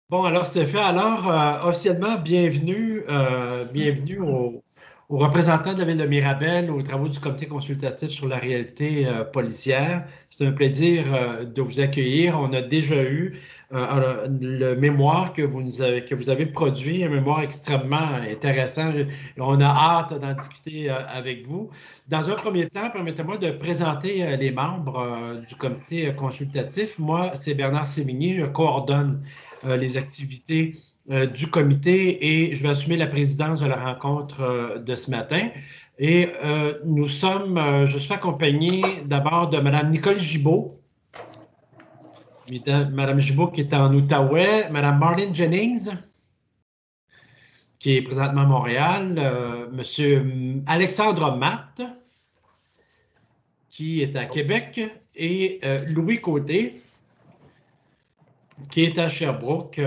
Bon, alors c'est fait. Alors, officiellement, bienvenue aux représentants de la Ville de Mirabel, aux travaux du comité consultatif sur la réalité policière. C'est un plaisir de vous accueillir. On a déjà eu le mémoire que vous avez produit, un mémoire extrêmement intéressant. On a hâte d'en discuter avec vous. Dans un premier temps, permettez-moi de présenter les membres du comité consultatif. Moi, c'est Bernard Sémigny, je coordonne les activités du comité et je vais assumer la présidence de la rencontre de ce matin. Et je suis accompagné d'abord de Mme Nicole Gibault, Mme Gibault qui est en Outaouais, Mme Marlene Jennings, qui est présentement à Montréal, M. Alexandre Matt, qui est à Québec, et Louis Côté, qui est à Sherbrooke,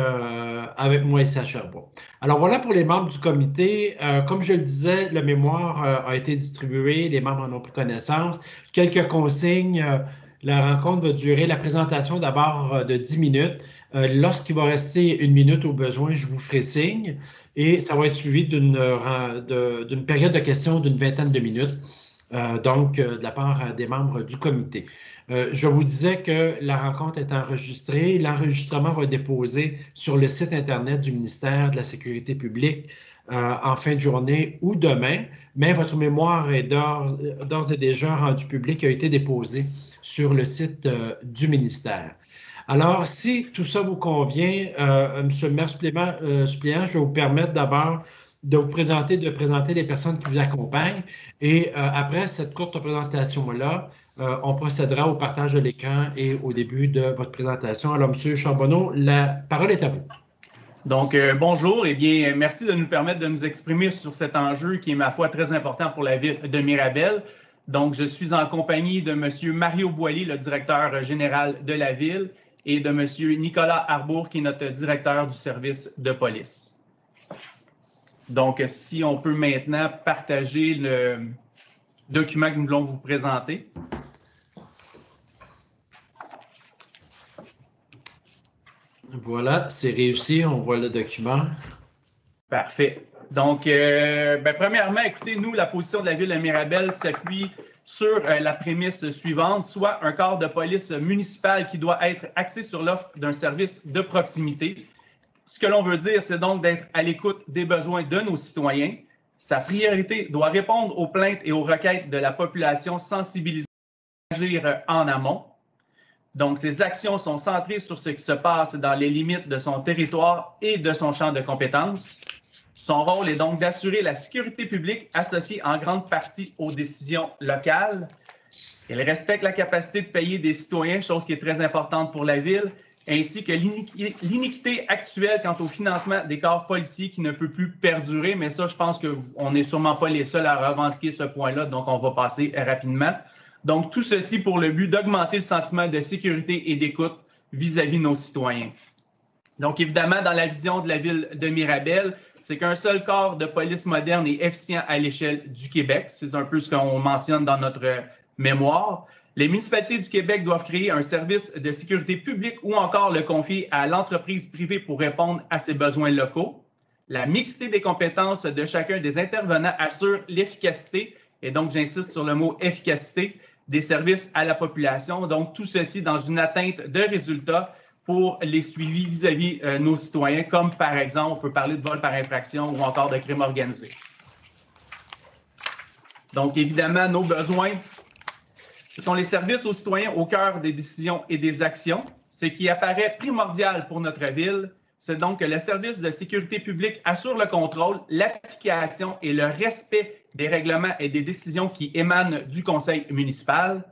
avec moi ici à Sherbrooke. Alors voilà pour les membres du comité. Comme je le disais, le mémoire a été distribué, les membres en ont pris connaissance. Quelques consignes. La rencontre va durer, la présentation d'abord de 10 minutes. Lorsqu'il va rester une minute au besoin, je vous ferai signe. Et ça va être suivi d'une période de questions d'une vingtaine de minutes. De la part des membres du comité. Je vous disais que la rencontre est enregistrée. L'enregistrement va être déposé sur le site Internet du ministère de la Sécurité publique en fin de journée ou demain, mais votre mémoire est d'ores et déjà rendue publique, a été déposée sur le site du ministère. Alors, si tout ça vous convient, M. le maire suppléant, je vais vous permettre d'abord de présenter les personnes qui vous accompagnent. Et après cette courte présentation-là, on procédera au partage de l'écran et au début de votre présentation. Alors, M. Charbonneau, la parole est à vous. Donc, bonjour. Eh bien, merci de nous permettre de nous exprimer sur cet enjeu qui est, ma foi, très important pour la ville de Mirabel. Donc, je suis en compagnie de M. Mario Boily, le directeur général de la ville, et de M. Nicolas Arbour, qui est notre directeur du service de police. Donc, si on peut maintenant partager le document que nous voulons vous présenter. Voilà, c'est réussi, on voit le document. Parfait. Donc, premièrement, écoutez, nous, la position de la ville de Mirabel s'appuie sur la prémisse suivante, soit un corps de police municipal qui doit être axé sur l'offre d'un service de proximité. Ce que l'on veut dire, c'est donc d'être à l'écoute des besoins de nos citoyens. Sa priorité doit répondre aux plaintes et aux requêtes de la population sensibilisée et agir en amont. Donc, ces actions sont centrées sur ce qui se passe dans les limites de son territoire et de son champ de compétences. Son rôle est donc d'assurer la sécurité publique associée en grande partie aux décisions locales. Elle respecte la capacité de payer des citoyens, chose qui est très importante pour la ville, ainsi que l'iniquité actuelle quant au financement des corps policiers qui ne peut plus perdurer. Mais ça, je pense qu'on n'est sûrement pas les seuls à revendiquer ce point-là, donc on va passer rapidement. Donc, tout ceci pour le but d'augmenter le sentiment de sécurité et d'écoute vis-à-vis de nos citoyens. Donc, évidemment, dans la vision de la ville de Mirabel, c'est qu'un seul corps de police moderne et efficient à l'échelle du Québec. C'est un peu ce qu'on mentionne dans notre mémoire. Les municipalités du Québec doivent créer un service de sécurité publique ou encore le confier à l'entreprise privée pour répondre à ses besoins locaux. La mixité des compétences de chacun des intervenants assure l'efficacité, et donc j'insiste sur le mot efficacité, des services à la population. Donc, tout ceci dans une atteinte de résultats pour les suivis vis-à-vis nos citoyens, comme par exemple, on peut parler de vol par infraction ou encore de crime organisé. Donc, évidemment, nos besoins, ce sont les services aux citoyens au cœur des décisions et des actions. Ce qui apparaît primordial pour notre ville, c'est donc que le service de sécurité publique assure le contrôle, l'application et le respect des règlements et des décisions qui émanent du conseil municipal.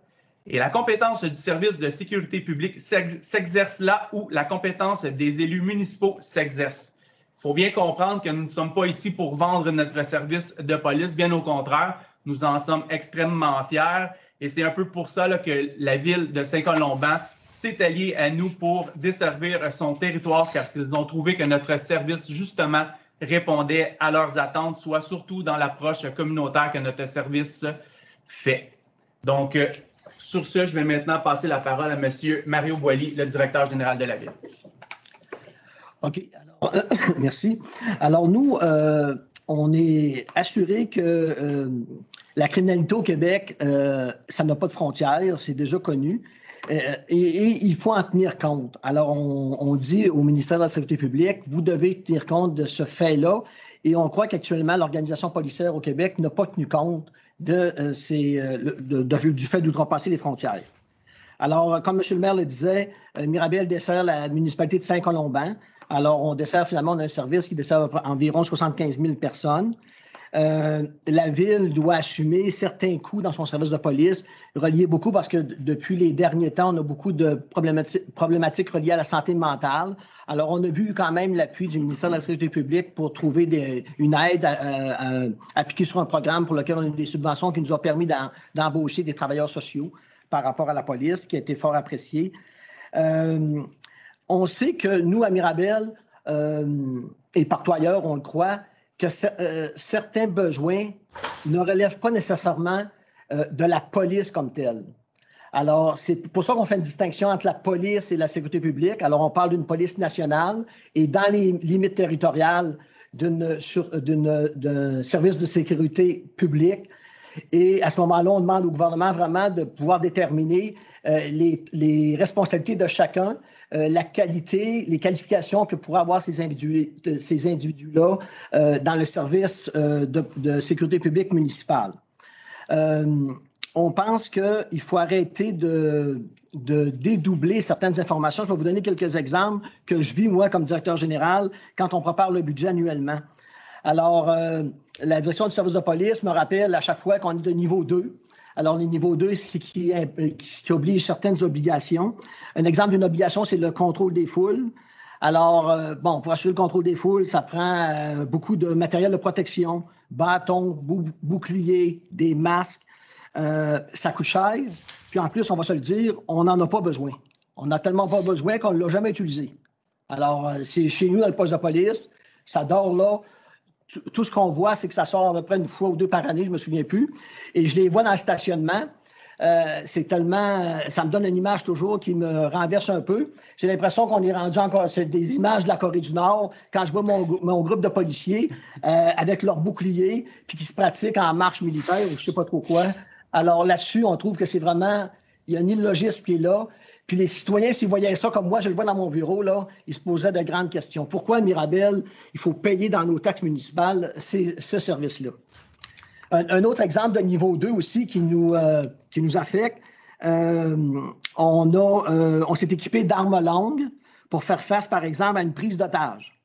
Et la compétence du service de sécurité publique s'exerce là où la compétence des élus municipaux s'exerce. Il faut bien comprendre que nous ne sommes pas ici pour vendre notre service de police, bien au contraire, nous en sommes extrêmement fiers et c'est un peu pour ça là, que la ville de Saint-Colomban s'est alliée à nous pour desservir son territoire car ils ont trouvé que notre service, justement, répondait à leurs attentes, soit surtout dans l'approche communautaire que notre service fait. Donc, sur ce, je vais maintenant passer la parole à M. Mario Boily, le directeur général de la ville. OK. Alors, merci. Alors, nous, on est assuré que la criminalité au Québec, ça n'a pas de frontières, c'est déjà connu. Et il faut en tenir compte. Alors, on dit au ministère de la Sécurité publique, vous devez tenir compte de ce fait-là. Et on croit qu'actuellement, l'organisation policière au Québec n'a pas tenu compte du fait d'outrepasser les frontières. Alors, comme M. le maire le disait, Mirabel dessert la municipalité de Saint-Colomban. Alors, on a un service qui dessert environ 75 000 personnes. La ville doit assumer certains coûts dans son service de police, reliés beaucoup parce que depuis les derniers temps, on a beaucoup de problématiques reliées à la santé mentale. Alors, on a vu quand même l'appui du ministère de la Sécurité publique pour trouver une aide à appliquer sur un programme pour lequel on a eu des subventions qui nous ont permis d'embaucher des travailleurs sociaux par rapport à la police, qui a été fort apprécié. On sait que nous, à Mirabel, et partout ailleurs, on le croit, que certains besoins ne relèvent pas nécessairement de la police comme telle. Alors, c'est pour ça qu'on fait une distinction entre la police et la sécurité publique. Alors, on parle d'une police nationale et dans les limites territoriales d'un service de sécurité publique. Et à ce moment-là, on demande au gouvernement vraiment de pouvoir déterminer les responsabilités de chacun, la qualité, les qualifications que pourraient avoir ces individus-là dans le service de sécurité publique municipale. On pense qu'il faut arrêter de dédoubler certaines informations. Je vais vous donner quelques exemples que je vis, moi, comme directeur général, quand on prépare le budget annuellement. Alors, la direction du service de police me rappelle à chaque fois qu'on est de niveau 2. Alors, le niveau 2, c'est qui oblige certaines obligations. Un exemple d'une obligation, c'est le contrôle des foules. Alors, pour assurer le contrôle des foules, ça prend beaucoup de matériel de protection, bâtons, boucliers, des masques. Ça coûte cher. Puis en plus, on va se le dire, on n'en a pas besoin. On n'a tellement pas besoin qu'on ne l'a jamais utilisé. Alors, c'est chez nous, dans le poste de police, ça dort là. Tout ce qu'on voit, c'est que ça sort à peu près une fois ou deux par année, je ne me souviens plus. Et je les vois dans le stationnement. C'est tellement... Ça me donne une image toujours qui me renverse un peu. J'ai l'impression qu'on est rendu encore... C'est des images de la Corée du Nord. Quand je vois mon groupe de policiers avec leurs boucliers, puis qui se pratiquent en marche militaire ou je ne sais pas trop quoi. Alors là-dessus, on trouve que c'est vraiment... Il y a un illogisme qui est là. Puis les citoyens, s'ils voyaient ça comme moi, je le vois dans mon bureau, là, ils se poseraient de grandes questions. Pourquoi, à Mirabel, il faut payer dans nos taxes municipales ce service-là? Un autre exemple de niveau 2 aussi qui nous affecte, on s'est équipé d'armes longues pour faire face, par exemple, à une prise d'otage.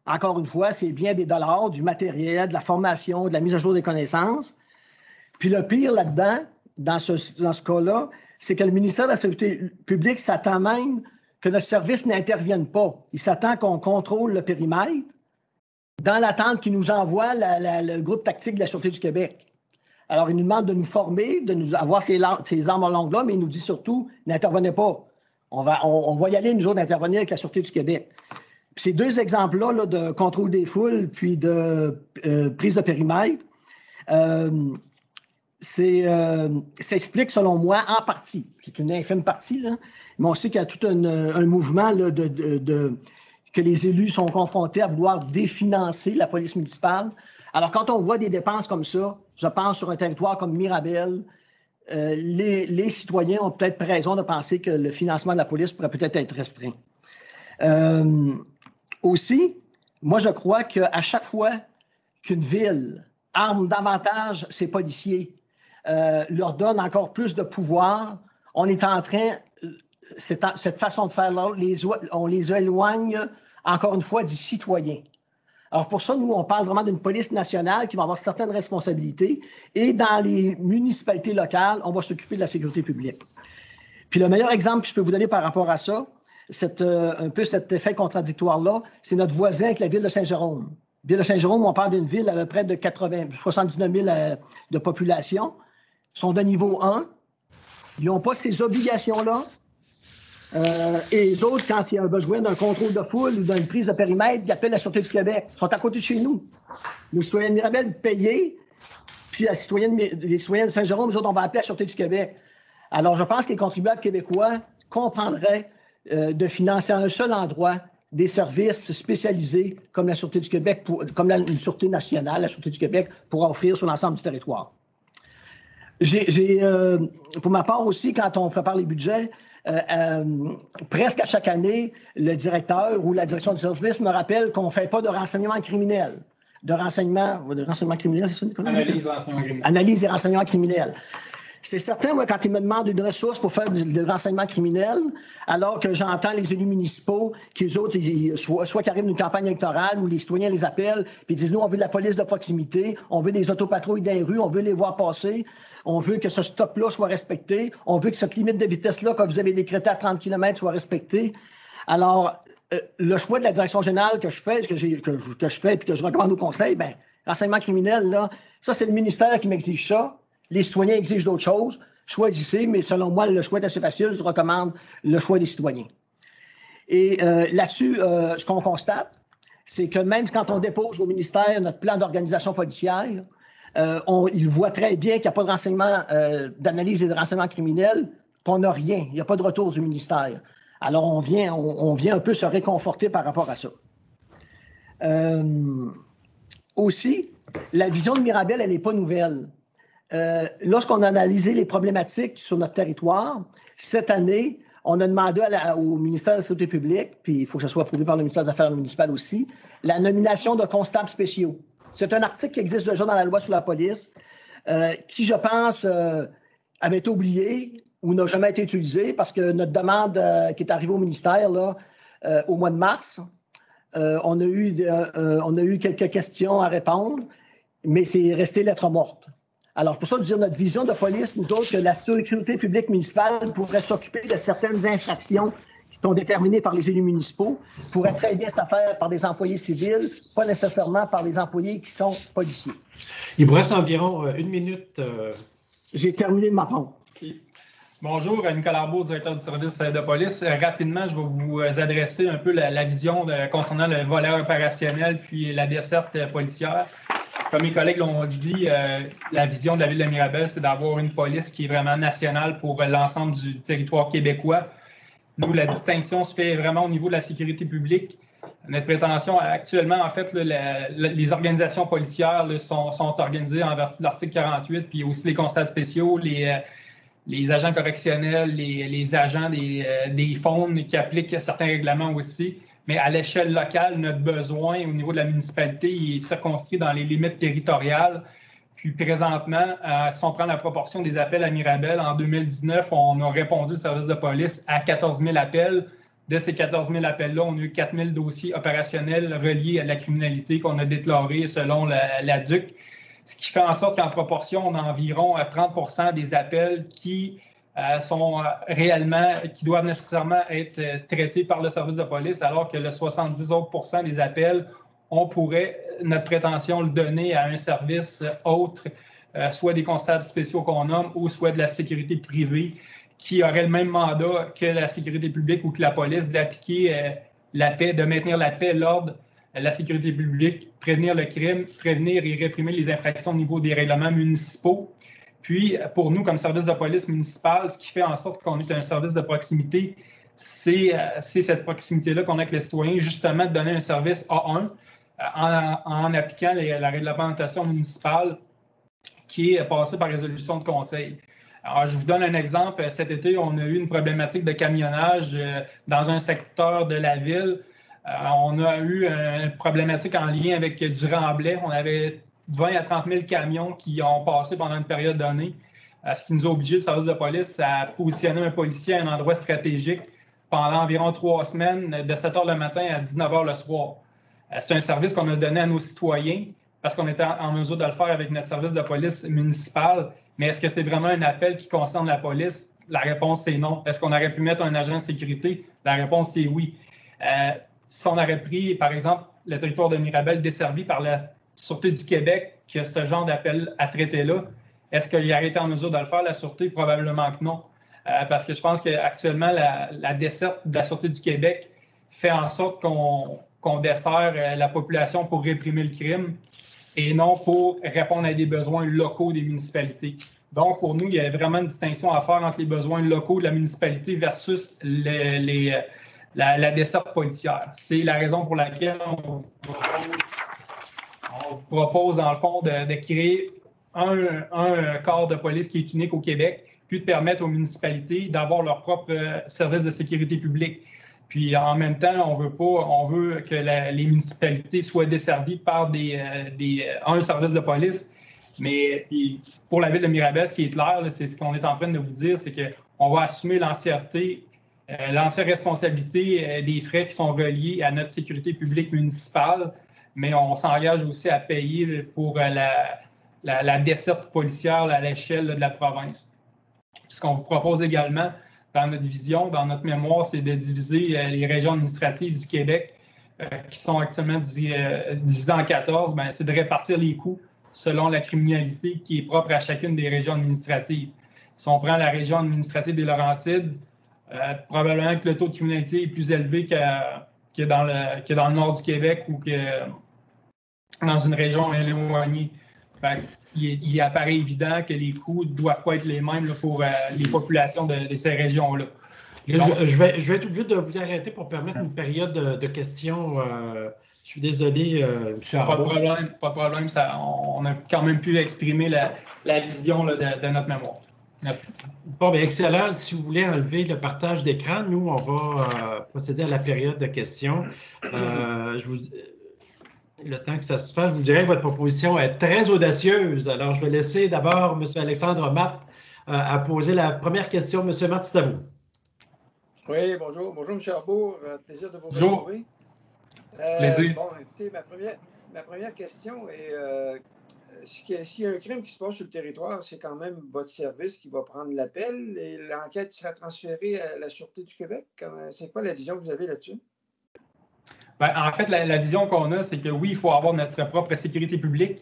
Encore une fois, c'est bien des dollars, du matériel, de la formation, de la mise à jour des connaissances. Puis le pire là-dedans, dans ce cas-là, c'est que le ministère de la Sécurité publique s'attend même que notre service n'intervienne pas. Il s'attend qu'on contrôle le périmètre dans l'attente qu'il nous envoie le groupe tactique de la Sûreté du Québec. Alors, il nous demande de nous former, de nous avoir ces armes longues-là, mais il nous dit surtout, n'intervenez pas. On va y aller, nous autres, d'intervenir avec la Sûreté du Québec. Puis ces deux exemples-là là, de contrôle des foules puis de prise de périmètre, ça explique, selon moi, en partie, c'est une infime partie, là, mais on sait qu'il y a tout un mouvement là, que les élus sont confrontés à vouloir définancer la police municipale. Alors, quand on voit des dépenses comme ça, je pense sur un territoire comme Mirabel, les citoyens ont peut-être raison de penser que le financement de la police pourrait peut-être être restreint. Aussi, moi, je crois qu'à chaque fois qu'une ville arme davantage ses policiers, leur donne encore plus de pouvoir, on est en train, cette façon de faire-là, on les éloigne encore une fois du citoyen. Alors pour ça, nous, on parle vraiment d'une police nationale qui va avoir certaines responsabilités et dans les municipalités locales, on va s'occuper de la sécurité publique. Puis le meilleur exemple que je peux vous donner par rapport à ça, un peu cet effet contradictoire-là, c'est notre voisin avec la ville de Saint-Jérôme. La ville de Saint-Jérôme, on parle d'une ville à peu près de 79 000 de population. Ils sont de niveau 1. Ils n'ont pas ces obligations-là. Et les autres, quand il y a besoin d'un contrôle de foule ou d'une prise de périmètre, ils appellent la Sûreté du Québec. Ils sont à côté de chez nous. Les citoyens de Mirabel payés, puis les citoyens de Saint-Jérôme, nous autres, on va appeler la Sûreté du Québec. Alors, je pense que les contribuables québécois comprendraient de financer à un seul endroit des services spécialisés comme la Sûreté du Québec, comme une Sûreté nationale, la Sûreté du Québec, pour offrir sur l'ensemble du territoire. Pour ma part aussi, quand on prépare les budgets, presque à chaque année, le directeur ou la direction du service me rappelle qu'on ne fait pas de renseignement criminel. De renseignement criminel, c'est ça, Nicolas? Analyse et renseignement criminel. Analyse et renseignement criminel. C'est certain, moi, quand ils me demandent une ressource pour faire du renseignement criminel, alors que j'entends les élus municipaux, qu'eux autres, soit qu'ils arrivent d'une campagne électorale ou les citoyens les appellent, puis ils disent, nous, on veut de la police de proximité, on veut des autopatrouilles dans les rues, on veut les voir passer, on veut que ce stop-là soit respecté, on veut que cette limite de vitesse-là, que vous avez décrétée à 30 km, soit respectée. Alors, le choix de la direction générale que je fais, que je fais et que je recommande au conseil, bien, renseignement criminel, là, ça, c'est le ministère qui m'exige ça. Les citoyens exigent d'autres choses. Choisissez, mais selon moi, le choix est assez facile. Je recommande le choix des citoyens. Et là-dessus, ce qu'on constate, c'est que même quand on dépose au ministère notre plan d'organisation policière, il voit très bien qu'il n'y a pas de renseignement, d'analyse et de renseignement criminel, qu'on n'a rien. Il n'y a pas de retour du ministère. Alors, on vient un peu se réconforter par rapport à ça. Aussi, la vision de Mirabel, elle n'est pas nouvelle. Lorsqu'on a analysé les problématiques sur notre territoire, cette année, on a demandé au ministère de la Sécurité publique, puis il faut que ça soit approuvé par le ministère des Affaires municipales aussi, la nomination de constables spéciaux. C'est un article qui existe déjà dans la loi sur la police, qui, je pense, avait été oublié ou n'a jamais été utilisé parce que notre demande qui est arrivée au ministère là, au mois de mars, on a eu quelques questions à répondre, mais c'est resté lettre morte. Alors, pour ça, dire notre vision de police, nous autres, que la sécurité publique municipale pourrait s'occuper de certaines infractions qui sont déterminées par les élus municipaux, pourrait très bien se faire par des employés civils, pas nécessairement par des employés qui sont policiers. Il vous reste environ 1 minute. J'ai terminé de ma part. Okay. Bonjour, Nicolas Arbeau, directeur du service de police. Rapidement, je vais vous adresser un peu la vision concernant le volet opérationnel puis la desserte policière. Comme mes collègues l'ont dit, la vision de la ville de Mirabel, c'est d'avoir une police qui est vraiment nationale pour l'ensemble du territoire québécois. Nous, la distinction se fait vraiment au niveau de la sécurité publique. Notre prétention, actuellement, en fait, les organisations policières sont organisées en vertu de l'article 48, puis aussi les constables spéciaux, les agents correctionnels, les agents des FONE qui appliquent certains règlements aussi. Mais à l'échelle locale, notre besoin au niveau de la municipalité il est circonscrit dans les limites territoriales. Puis présentement, si on prend la proportion des appels à Mirabel, en 2019, on a répondu au service de police à 14 000 appels. De ces 14 000 appels-là, on a eu 4 000 dossiers opérationnels reliés à la criminalité qu'on a déclarés selon la DUC. Ce qui fait en sorte qu'en proportion, on a environ 30 % des appels qui sont réellement, qui doivent nécessairement être traités par le service de police, alors que le 70 autres % des appels, on pourrait, notre prétention, le donner à un service autre, soit des constables spéciaux qu'on nomme, ou soit de la sécurité privée, qui aurait le même mandat que la sécurité publique ou que la police d'appliquer la paix, de maintenir la paix, l'ordre, la sécurité publique, prévenir le crime, prévenir et réprimer les infractions au niveau des règlements municipaux. Puis, pour nous, comme service de police municipal, ce qui fait en sorte qu'on est un service de proximité, c'est cette proximité-là qu'on a avec les citoyens, justement de donner un service A1 en appliquant la réglementation municipale qui est passée par résolution de conseil. Alors, je vous donne un exemple. Cet été, on a eu une problématique de camionnage dans un secteur de la ville. On a eu une problématique en lien avec du remblai. On avait 20 à 30 000 camions qui ont passé pendant une période donnée, ce qui nous a obligé, le service de police, à positionner un policier à un endroit stratégique pendant environ 3 semaines, de 7 h le matin à 19 h le soir. C'est un service qu'on a donné à nos citoyens parce qu'on était en mesure de le faire avec notre service de police municipal. Mais est-ce que c'est vraiment un appel qui concerne la police? La réponse, c'est non. Est-ce qu'on aurait pu mettre un agent de sécurité? La réponse, c'est oui. Si on aurait pris, par exemple, le territoire de Mirabel desservi par la Sûreté du Québec, qui a ce genre d'appel à traiter-là, est-ce qu'il aurait été en mesure de le faire, la Sûreté? Probablement que non. Parce que je pense qu'actuellement, la desserte de la Sûreté du Québec fait en sorte qu'on dessert la population pour réprimer le crime et non pour répondre à des besoins locaux des municipalités. Donc, pour nous, il y a vraiment une distinction à faire entre les besoins locaux de la municipalité versus la desserte policière. C'est la raison pour laquelle on propose dans le fond, de créer un corps de police qui est unique au Québec, puis de permettre aux municipalités d'avoir leur propre service de sécurité publique. Puis en même temps, on veut que les municipalités soient desservies par un service de police. Mais puis, pour la ville de Mirabel, ce qui est clair, c'est ce qu'on est en train de vous dire, c'est qu'on va assumer l'entière responsabilité des frais qui sont reliés à notre sécurité publique municipale, mais on s'engage aussi à payer pour la desserte policière à l'échelle de la province. Ce qu'on vous propose également dans notre vision, dans notre mémoire, c'est de diviser les régions administratives du Québec qui sont actuellement divisées en 14, c'est de répartir les coûts selon la criminalité qui est propre à chacune des régions administratives. Si on prend la région administrative des Laurentides, probablement que le taux de criminalité est plus élevé que dans le nord du Québec ou que dans une région éloignée. Il apparaît évident que les coûts ne doivent pas être les mêmes pour les populations de ces régions-là. Je vais être obligé de vous arrêter pour permettre une période de questions. Je suis désolé, M. Arbault. Pas de problème. On a quand même pu exprimer la vision de notre mémoire. Merci. Bon, bien, excellent. Si vous voulez enlever le partage d'écran, nous, on va procéder à la période de questions. Le temps que ça se fasse, je vous dirais que votre proposition est très audacieuse. Alors, je vais laisser d'abord M. Alexandre Matte à poser la première question. M. Matte, c'est à vous. Oui, bonjour. Bonjour, M. Arbour. Plaisir de vous retrouver. Plaisir. Bon, écoutez, ma première question est s'il y a un crime qui se passe sur le territoire, c'est quand même votre service qui va prendre l'appel et l'enquête sera transférée à la Sûreté du Québec. C'est quoi la vision que vous avez là-dessus? En fait, la vision qu'on a, c'est que oui, il faut avoir notre propre sécurité publique.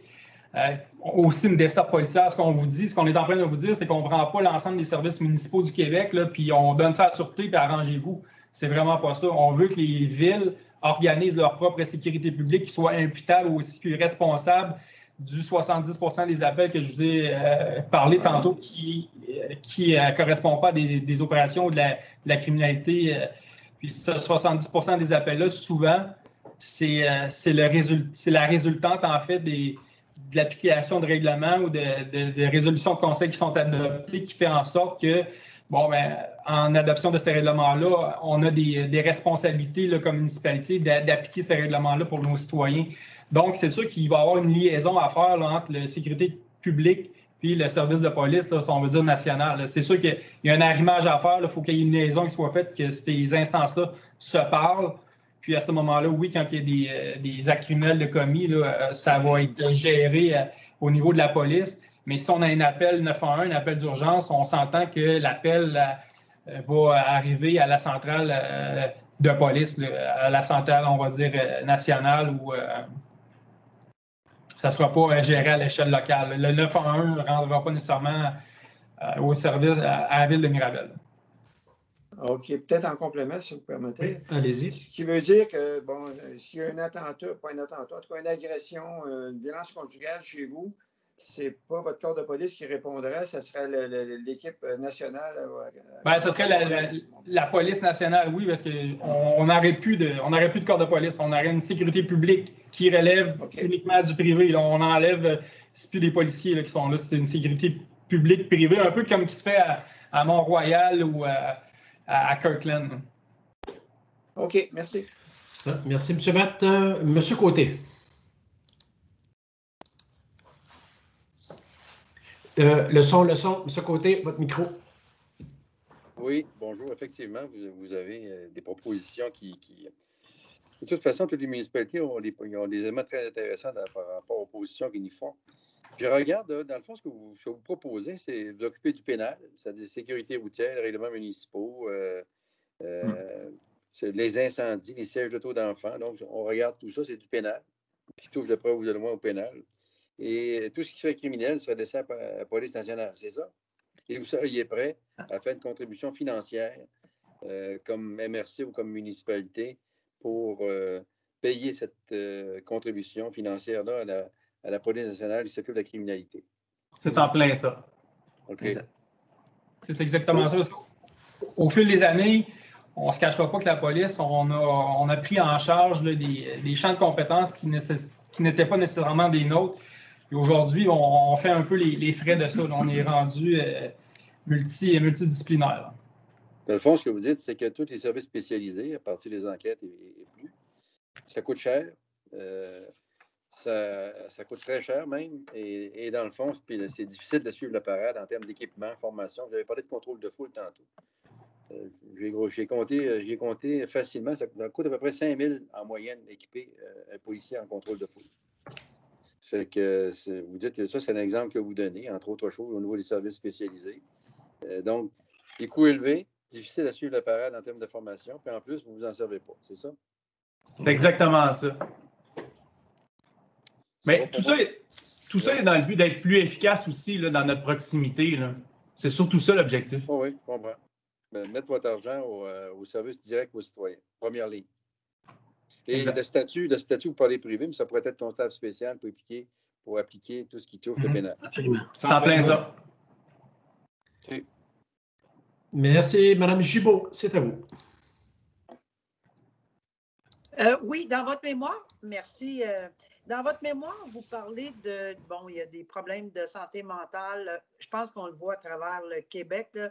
Aussi une desserte policière, ce qu'on est en train de vous dire, c'est qu'on ne prend pas l'ensemble des services municipaux du Québec, là, puis on donne ça à la Sûreté, puis arrangez-vous. C'est vraiment pas ça. On veut que les villes organisent leur propre sécurité publique, qui soient imputables aussi, puis responsables du 70% des appels que je vous ai parlé tantôt, qui ne correspondent pas à des opérations ou de la criminalité. Puis ce 70% des appels-là, souvent, c'est la résultante, en fait, de l'application de règlements ou de résolutions de conseil qui sont adoptées, qui fait en sorte que, en adoption de ces règlements-là, on a des responsabilités là, comme municipalité d'appliquer ces règlements-là pour nos citoyens. Donc, c'est sûr qu'il va y avoir une liaison à faire là, entre la sécurité publique puis le service de police, là, si on veut dire national. C'est sûr qu'il y a un arrimage à faire. Il faut qu'il y ait une liaison qui soit faite, que ces instances-là se parlent. Puis à ce moment-là, oui, quand il y a des actes criminels de commis, là, ça va être géré au niveau de la police. Mais si on a un appel 911, un appel d'urgence, on s'entend que l'appel va arriver à la centrale de police, là, à la centrale, on va dire, nationale ou ça ne sera pas géré à l'échelle locale. Le 911 ne rendra pas nécessairement au service à la ville de Mirabel. OK. Peut-être en complément, si vous permettez. Oui, allez-y. Ce qui veut dire que, bon, s'il y a un attentat, pas un attentat, en tout cas une agression, une violence conjugale chez vous, c'est pas votre corps de police qui répondrait, ce serait l'équipe nationale. Ce serait la police nationale, oui, parce qu'on n'aurait plus de corps de police. On aurait une sécurité publique qui relève uniquement du privé. Là, on enlève, c'est plus des policiers là, qui sont là, c'est une sécurité publique privée, un peu comme qui se fait à Mont-Royal ou à Kirkland. OK, merci. Merci, M. Matte. M. Côté. Le son, M. Côté, votre micro. Oui, bonjour. Effectivement, vous avez des propositions qui... De toute façon, toutes les municipalités ont des éléments très intéressants par rapport aux positions qu'ils nous font. Je regarde, dans le fond, ce que vous proposez, c'est vous occuper du pénal, c'est-à-dire sécurité routière, les règlements municipaux, les incendies, les sièges d'auto d'enfants. Donc, on regarde tout ça, c'est du pénal, qui touche de près ou de loin au pénal. Et tout ce qui serait criminel serait laissé à la police nationale, c'est ça? Et vous seriez prêt à faire une contribution financière comme MRC ou comme municipalité pour payer cette contribution financière-là à la police nationale qui s'occupe de la criminalité. C'est en plein ça. OK. C'est exactement ça. Au fil des années, on ne se cachera pas que la police, on a pris en charge là, des champs de compétences qui n'étaient pas nécessairement des nôtres. Et aujourd'hui, on fait un peu les frais de ça. Là. On est rendu multidisciplinaire. Dans le fond, ce que vous dites, c'est que tous les services spécialisés, à partir des enquêtes et plus, ça coûte cher. Ça coûte très cher même. Et dans le fond, c'est difficile de suivre la parade en termes d'équipement, formation. Vous avez parlé de contrôle de foule tantôt. J'ai compté facilement. Ça coûte à peu près 5 000 en moyenne équiper un policier en contrôle de foule. Fait que vous dites, ça, c'est un exemple que vous donnez, entre autres choses, au niveau des services spécialisés. Donc, les coûts élevés, difficile à suivre la parade en termes de formation, puis en plus, vous ne vous en servez pas, c'est ça? C'est exactement ça. Mais tout ça est dans le but d'être plus efficace aussi là, dans notre proximité. C'est surtout ça l'objectif. Oh oui, je comprends. Mettre votre argent au service direct aux citoyens. Première ligne. Et le statut, vous parlez privé, mais ça pourrait être comptable spécial pour appliquer tout ce qui touche le pénal. Absolument. C'est en plein ça. Okay. Merci. Madame Gibault, c'est à vous. Oui, dans votre mémoire, merci. Dans votre mémoire, vous parlez il y a des problèmes de santé mentale. Je pense qu'on le voit à travers le Québec. Là.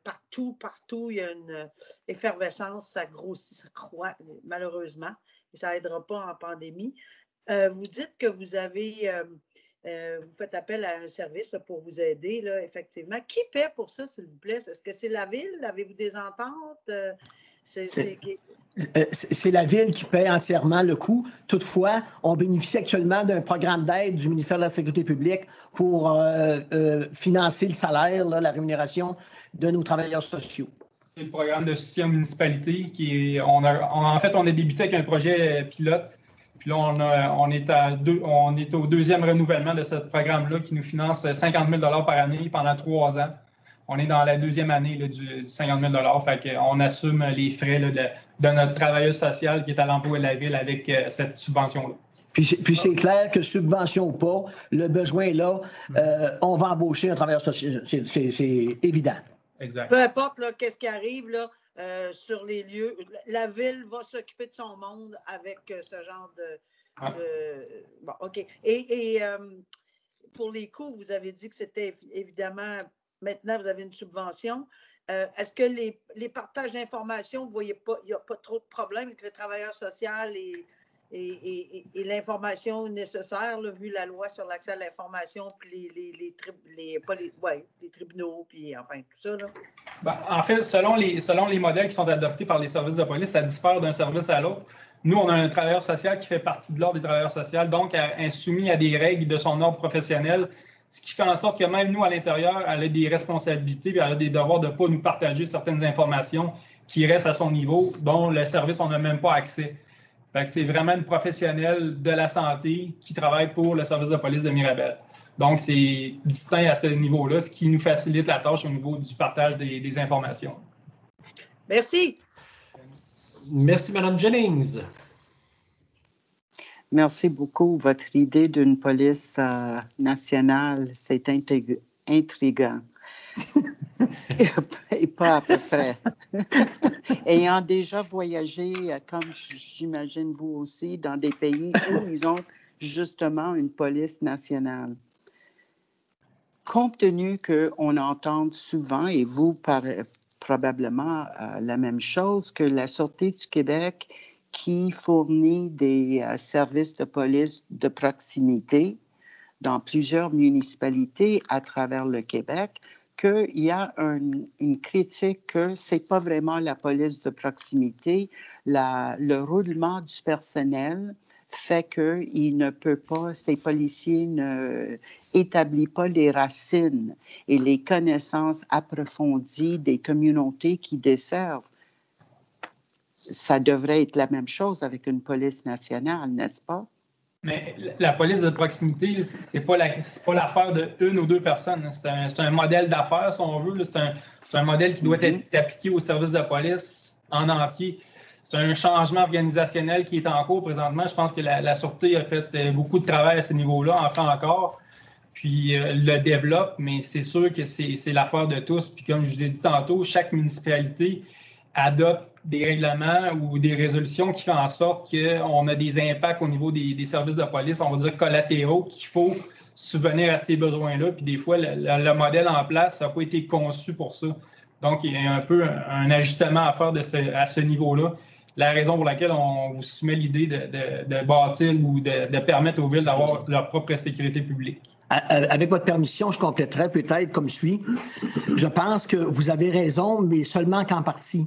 Partout, il y a une effervescence, ça grossit, ça croît, malheureusement, et ça n'aidera pas en pandémie. Vous dites que vous avez, vous faites appel à un service là, pour vous aider, là, effectivement. Qui paie pour ça, s'il vous plaît? Est-ce que c'est la ville? Avez-vous des ententes? C'est la Ville qui paie entièrement le coût. Toutefois, on bénéficie actuellement d'un programme d'aide du ministère de la Sécurité publique pour financer le salaire, là, la rémunération de nos travailleurs sociaux. C'est le programme de soutien aux municipalités on a débuté avec un projet pilote. Puis là, on est au deuxième renouvellement de ce programme-là qui nous finance 50 000 $ par année pendant 3 ans. On est dans la deuxième année là, du 50 000 $. Fait qu'on assume les frais là, de notre travailleur social qui est à l'emploi de la Ville avec cette subvention-là. Puis c'est clair que subvention ou pas, le besoin est là. On va embaucher un travailleur social. C'est évident. Exact. Peu importe qu'est-ce qui arrive là, sur les lieux, la Ville va s'occuper de son monde avec ce genre de... Bon, OK. Et pour les coûts, vous avez dit que c'était évidemment... Maintenant, vous avez une subvention. Est-ce que les partages d'informations, vous ne voyez pas, il n'y a pas trop de problèmes avec le travailleur social et l'information nécessaire, là, vu la loi sur l'accès à l'information, puis les tribunaux, puis enfin, tout ça? Là? En fait, selon les modèles qui sont adoptés par les services de police, ça diffère d'un service à l'autre. Nous, on a un travailleur social qui fait partie de l'ordre des travailleurs sociaux, donc soumis à des règles de son ordre professionnel, ce qui fait en sorte que même nous, à l'intérieur, elle a des responsabilités et elle a des devoirs de ne pas nous partager certaines informations qui restent à son niveau, dont le service, on n'a même pas accès. Fait que c'est vraiment une professionnelle de la santé qui travaille pour le service de police de Mirabel. Donc, c'est distinct à ce niveau-là, ce qui nous facilite la tâche au niveau du partage des informations. Merci. Merci, Mme Jennings. Merci beaucoup. Votre idée d'une police nationale, c'est intriguant. Et pas à peu près. Ayant déjà voyagé, comme j'imagine vous aussi, dans des pays où ils ont justement une police nationale. Compte tenu qu'on entend souvent, et vous probablement la même chose, que la Sûreté du Québec qui fournit des services de police de proximité dans plusieurs municipalités à travers le Québec, qu'il y a une critique que ce n'est pas vraiment la police de proximité. Le roulement du personnel fait qu'il ne peut pas, ces policiers n'établissent pas les racines et les connaissances approfondies des communautés qui desservent. Ça devrait être la même chose avec une police nationale, n'est-ce pas? Mais la police de proximité, c'est pas l'affaire de une ou deux personnes. C'est un modèle d'affaires, si on veut. C'est un modèle qui doit être appliqué au service de police en entier. C'est un changement organisationnel qui est en cours présentement. Je pense que la Sûreté a fait beaucoup de travail à ce niveau-là, en fait encore, puis le développe, mais c'est sûr que c'est l'affaire de tous. Puis comme je vous ai dit tantôt, chaque municipalité adopte des règlements ou des résolutions qui font en sorte qu'on a des impacts au niveau des services de police, on va dire collatéraux, qu'il faut subvenir à ces besoins-là. Puis des fois, le modèle en place n'a pas été conçu pour ça. Donc, il y a un peu un ajustement à faire à ce niveau-là. La raison pour laquelle on vous soumet l'idée de bâtir ou de permettre aux villes d'avoir leur propre sécurité publique. Avec votre permission, je compléterai peut-être comme suit. Je pense que vous avez raison, mais seulement qu'en partie.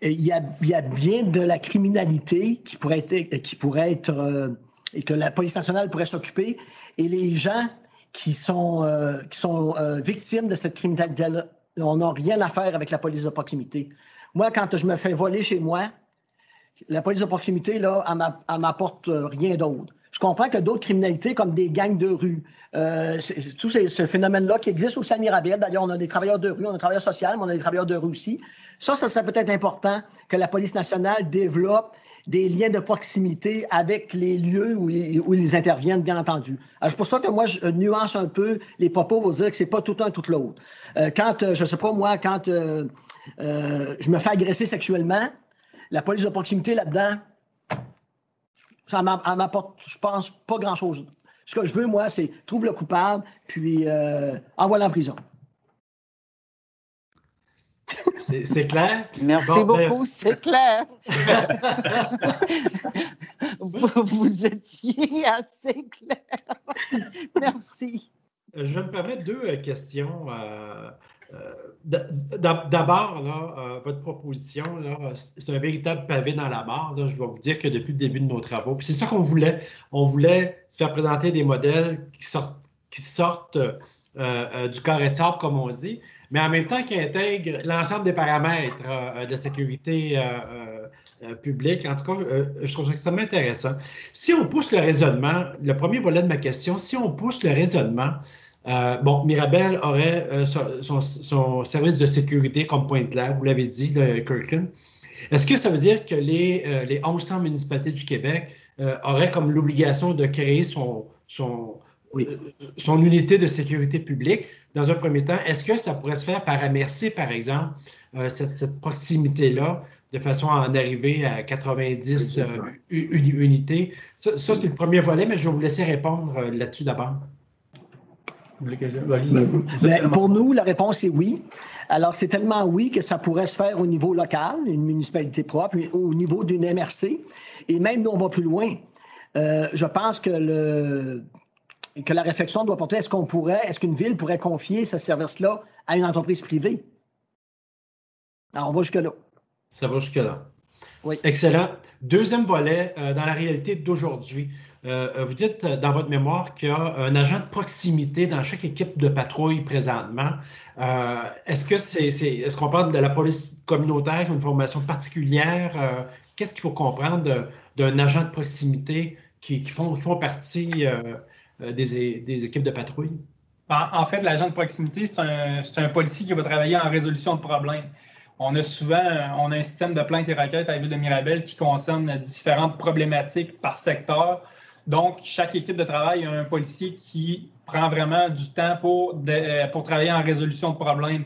Il y a bien de la criminalité qui pourrait être et que la police nationale pourrait s'occuper, et les gens qui sont victimes de cette criminalité-là, on n'a rien à faire avec la police de proximité. Moi, quand je me fais voler chez moi, la police de proximité, là, elle m'apporte rien d'autre. Je comprends que d'autres criminalités, comme des gangs de rue, tout ce phénomène-là qui existe aussi à Mirabel. D'ailleurs, on a des travailleurs de rue, on a des travailleurs sociaux, mais on a des travailleurs de rue aussi. Ça serait peut-être important que la police nationale développe des liens de proximité avec les lieux où ils interviennent, bien entendu. Alors, c'est pour ça que moi, je nuance un peu les propos pour dire que c'est pas tout un, tout l'autre. Je sais pas moi, quand je me fais agresser sexuellement, la police de proximité là-dedans, ça m'apporte, je pense, pas grand-chose. Ce que je veux, moi, c'est trouve le coupable, puis envoie-le en prison. C'est clair? Merci beaucoup, c'est clair. Vous étiez assez clair. Merci. Je vais me permettre deux questions. D'abord, là, votre proposition, là, c'est un véritable pavé dans la mare. Là, je dois vous dire que depuis le début de nos travaux, puis c'est ça qu'on voulait. On voulait se faire présenter des modèles qui sortent du carré de sable, comme on dit, mais en même temps qui intègrent l'ensemble des paramètres de sécurité publique. En tout cas, je trouve ça extrêmement intéressant. Si on pousse le raisonnement, le premier volet de ma question, si on pousse le raisonnement, Mirabel aurait son service de sécurité comme point clair, vous l'avez dit, Kirkland. Est-ce que ça veut dire que les 1100 municipalités du Québec auraient comme l'obligation de créer son unité de sécurité publique dans un premier temps? Est-ce que ça pourrait se faire par MRC, par exemple, cette proximité-là, de façon à en arriver à 90 unités? Ça c'est le premier volet, mais je vais vous laisser répondre là-dessus d'abord. Pour nous, la réponse est oui. Alors, c'est tellement oui que ça pourrait se faire au niveau local, une municipalité propre, au niveau d'une MRC. Et même, nous, on va plus loin. Je pense que la réflexion doit porter, est-ce qu'une ville pourrait confier ce service-là à une entreprise privée? Alors, on va jusque-là. Ça va jusque-là. Oui. Excellent. Deuxième volet, dans la réalité d'aujourd'hui. Vous dites dans votre mémoire qu'il y a un agent de proximité dans chaque équipe de patrouille présentement. Est-ce qu'on parle de la police communautaire qui a une formation particulière? Qu'est-ce qu'il faut comprendre d'un agent de proximité qui font partie des équipes de patrouille? En fait, l'agent de proximité, c'est un policier qui va travailler en résolution de problèmes. On a un système de plaintes et requêtes à la ville de Mirabel qui concerne différentes problématiques par secteur. Donc, chaque équipe de travail a un policier qui prend vraiment du temps pour travailler en résolution de problèmes.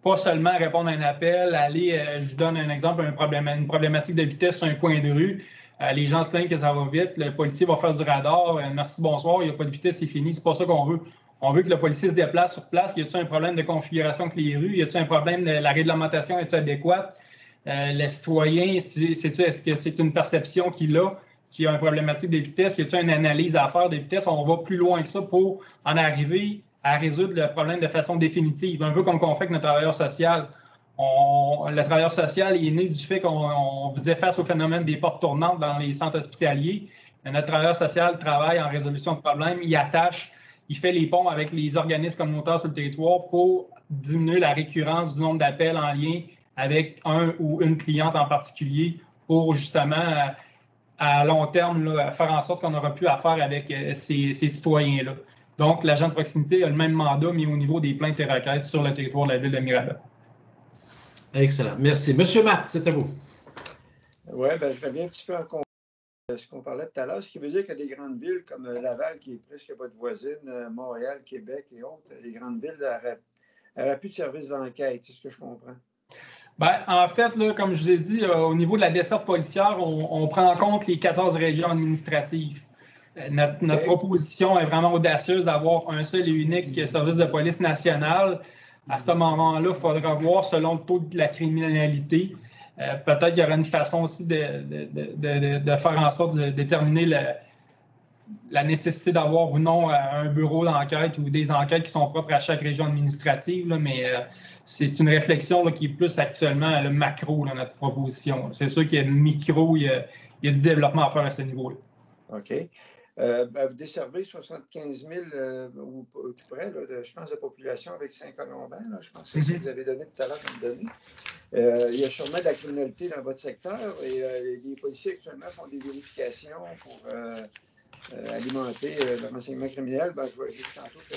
Pas seulement répondre à un appel, je vous donne un exemple, une problématique de vitesse sur un coin de rue. Les gens se plaignent que ça va vite, le policier va faire du radar, merci, bonsoir, il n'y a pas de vitesse, c'est fini, c'est pas ça qu'on veut. On veut que le policier se déplace sur place. Y a-t-il un problème de configuration avec les rues? Y a-t-il un problème de la réglementation? Est-elle adéquate? Le citoyen, est-ce que c'est une perception qu'il a un problématique des vitesses? Y a-t-il une analyse à faire des vitesses? On va plus loin que ça pour en arriver à résoudre le problème de façon définitive. Un peu comme qu'on fait avec notre travailleur social. Le travailleur social est né du fait qu'on faisait face au phénomène des portes tournantes dans les centres hospitaliers. Notre travailleur social travaille en résolution de problèmes. Il fait les ponts avec les organismes communautaires sur le territoire pour diminuer la récurrence du nombre d'appels en lien avec un ou une cliente en particulier pour justement, à long terme, là, faire en sorte qu'on aura plus affaire avec ces citoyens-là. Donc, l'agent de proximité a le même mandat, mais au niveau des plaintes et requêtes sur le territoire de la ville de Mirabel. Excellent. Merci. Monsieur Matt, c'est à vous. Oui, je reviens un petit peu en compte de ce qu'on parlait tout à l'heure, ce qui veut dire que des grandes villes comme Laval, qui est presque votre voisine, Montréal, Québec et autres, les grandes villes n'auraient plus de services d'enquête, c'est ce que je comprends. Ben, en fait, là, comme je vous ai dit, au niveau de la desserte policière, on prend en compte les 14 régions administratives. Notre proposition est vraiment audacieuse d'avoir un seul et unique service de police national. À ce moment-là, il faudra voir selon le taux de la criminalité. Peut-être qu'il y aura une façon aussi de faire en sorte de déterminer la nécessité d'avoir ou non un bureau d'enquête ou des enquêtes qui sont propres à chaque région administrative, là, mais c'est une réflexion là, qui est plus actuellement le macro, là, notre proposition. C'est sûr qu'il y a le micro, il y a du développement à faire à ce niveau-là. OK. Vous desservez 75 000 ou tout près, là, je pense, de population avec Saint-Colomban. Je pense que c'est ce que vous avez donné tout à l'heure comme données. Il y a sûrement de la criminalité dans votre secteur et les policiers actuellement font des vérifications pour alimenter le renseignement criminel. Ben, j'ai vu tantôt que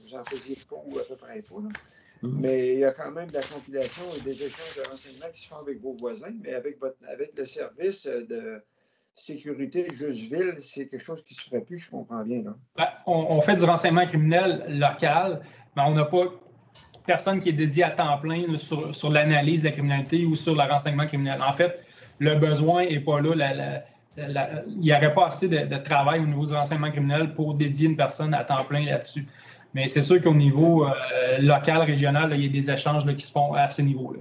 vous en faisiez pas ou à peu près pas. Là. Mais il y a quand même de la compilation et des échanges de renseignements qui se font avec vos voisins, mais avec le service de sécurité juste ville, c'est quelque chose qui ne se ferait plus, je comprends bien. Là. Ben, on fait du renseignement criminel local, mais on n'a pas personne qui est dédié à temps plein là, sur l'analyse de la criminalité ou sur le renseignement criminel. En fait, le besoin n'est pas là. Il n'y aurait pas assez de travail au niveau du renseignement criminel pour dédier une personne à temps plein là-dessus. Mais c'est sûr qu'au niveau local, régional, là, il y a des échanges là, qui se font à ce niveau-là.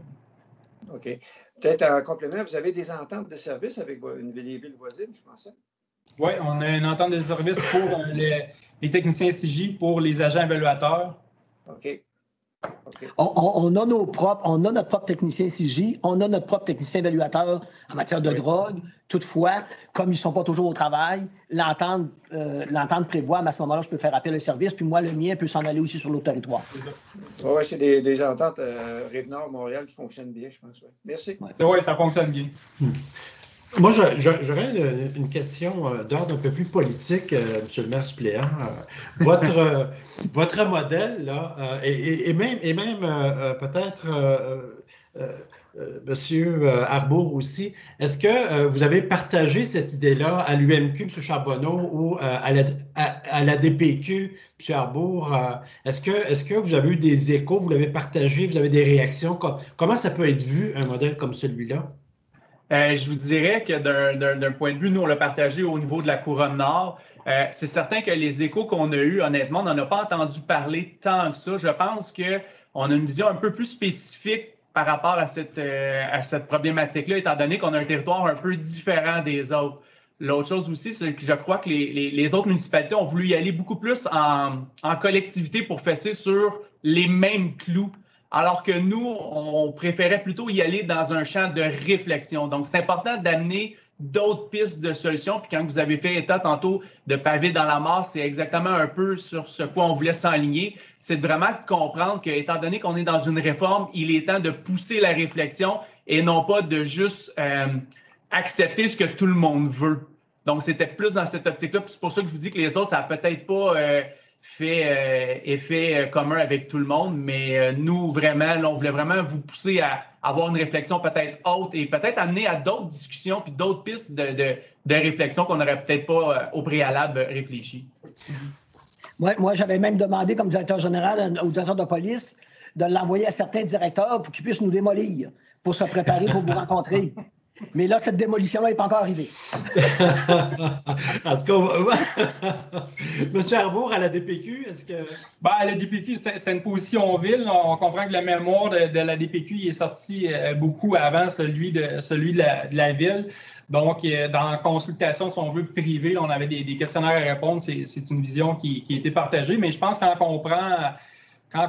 OK. Peut-être en complément, vous avez des ententes de service avec une ville voisine, je pensais? Oui, on a une entente de service pour les techniciens CJ, pour les agents évaluateurs. OK. Okay. On a notre propre technicien CJ, on a notre propre technicien évaluateur en matière de drogue. Toutefois, comme ils ne sont pas toujours au travail, l'entente prévoit, mais à ce moment-là, je peux faire appel au service, puis moi, le mien peut s'en aller aussi sur l'autre territoire. Oui, c'est des ententes Rive-Nord, Montréal qui fonctionnent bien, je pense. Ouais. Merci. Oui, ça fonctionne bien. Moi, j'aurais une question d'ordre un peu plus politique, M. le maire suppléant. Votre modèle, là, et même peut-être M. Arbour aussi, est-ce que vous avez partagé cette idée-là à l'UMQ, M. Charbonneau, ou à la DPQ, M. Arbour? Est-ce que vous avez eu des échos, vous l'avez partagé, vous avez des réactions? Comment ça peut être vu, un modèle comme celui-là? Je vous dirais que d'un point de vue, nous, on l'a partagé au niveau de la Couronne Nord. C'est certain que les échos qu'on a eus, honnêtement, on n'en a pas entendu parler tant que ça. Je pense qu'on a une vision un peu plus spécifique par rapport à cette problématique-là, étant donné qu'on a un territoire un peu différent des autres. L'autre chose aussi, c'est que je crois que les autres municipalités ont voulu y aller beaucoup plus en collectivité pour fesser sur les mêmes clous. Alors que nous, on préférait plutôt y aller dans un champ de réflexion. Donc, c'est important d'amener d'autres pistes de solutions. Puis quand vous avez fait état tantôt de pavé dans la mare, c'est exactement un peu sur ce quoi on voulait s'enligner. C'est de vraiment comprendre que, étant donné qu'on est dans une réforme, il est temps de pousser la réflexion et non pas de juste accepter ce que tout le monde veut. Donc, c'était plus dans cette optique-là. Puis c'est pour ça que je vous dis que les autres, ça n'a peut-être pas fait effet commun avec tout le monde, mais nous, vraiment, là, on voulait vraiment vous pousser à avoir une réflexion peut-être haute et peut-être amener à d'autres discussions puis d'autres pistes de réflexion qu'on n'aurait peut-être pas au préalable réfléchi. Moi, j'avais même demandé comme directeur général au directeur de police de l'envoyer à certains directeurs pour qu'ils puissent nous démolir, pour se préparer pour vous rencontrer. Mais là, cette démolition-là n'est pas encore arrivée. En tout cas, M. Arbour, à la DPQ, est-ce que... Ben, à la DPQ, c'est une position ville. On comprend que le mémoire de la DPQ il est sorti beaucoup avant celui de la ville. Donc, dans la consultation, si on veut, privée, on avait des questionnaires à répondre. C'est une vision qui a été partagée. Mais je pense quand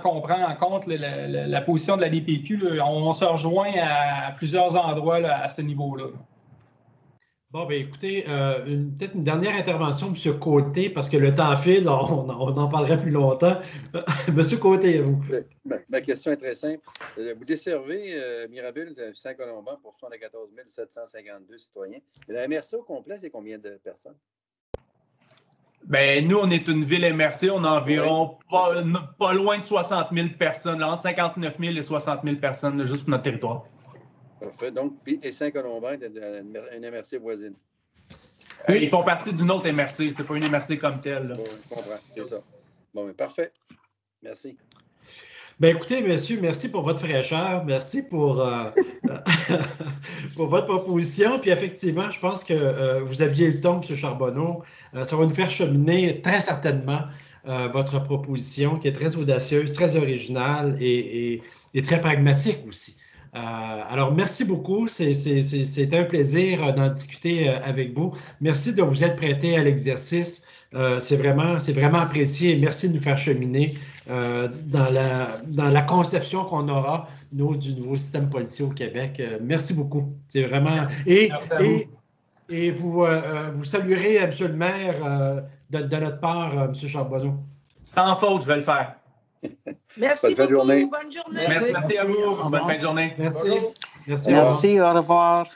on prend en compte la position de la DPQ, là, on se rejoint à plusieurs endroits là, à ce niveau-là. Bon, bien, écoutez, peut-être une dernière intervention, M. Côté, parce que le temps file, on en parlerait plus longtemps. M. Côté, à vous. Ma question est très simple. Vous desservez Mirabel de Saint-Colomban pour 74 752 citoyens. Mais la MRC au complet, c'est combien de personnes? Bien, nous, on est une ville MRC. On a environ pas loin de 60 000 personnes, là, entre 59 000 et 60 000 personnes là, juste pour notre territoire. Parfait. Donc, et Saint-Colomban est une MRC voisine. Ils font partie d'une autre MRC. C'est pas une MRC comme telle. Là. Bon, je comprends. C'est ça. Bon, mais parfait. Merci. Bien, écoutez, messieurs, merci pour votre fraîcheur. Merci pour, pour votre proposition. Puis effectivement, je pense que vous aviez le ton, M. Charbonneau. Ça va nous faire cheminer très certainement votre proposition qui est très audacieuse, très originale et très pragmatique aussi. Alors, merci beaucoup. C'était un plaisir d'en discuter avec vous. Merci de vous être prêté à l'exercice. C'est vraiment apprécié. Merci de nous faire cheminer dans la conception qu'on aura, nous, du nouveau système policier au Québec. Merci beaucoup. C'est vraiment... Et vous saluerez, M. le maire, de notre part, M. Charbonneau. Sans faute, je vais le faire. Merci beaucoup. Bonne journée. Merci à vous. Bonne fin de journée. Merci. Merci, au revoir.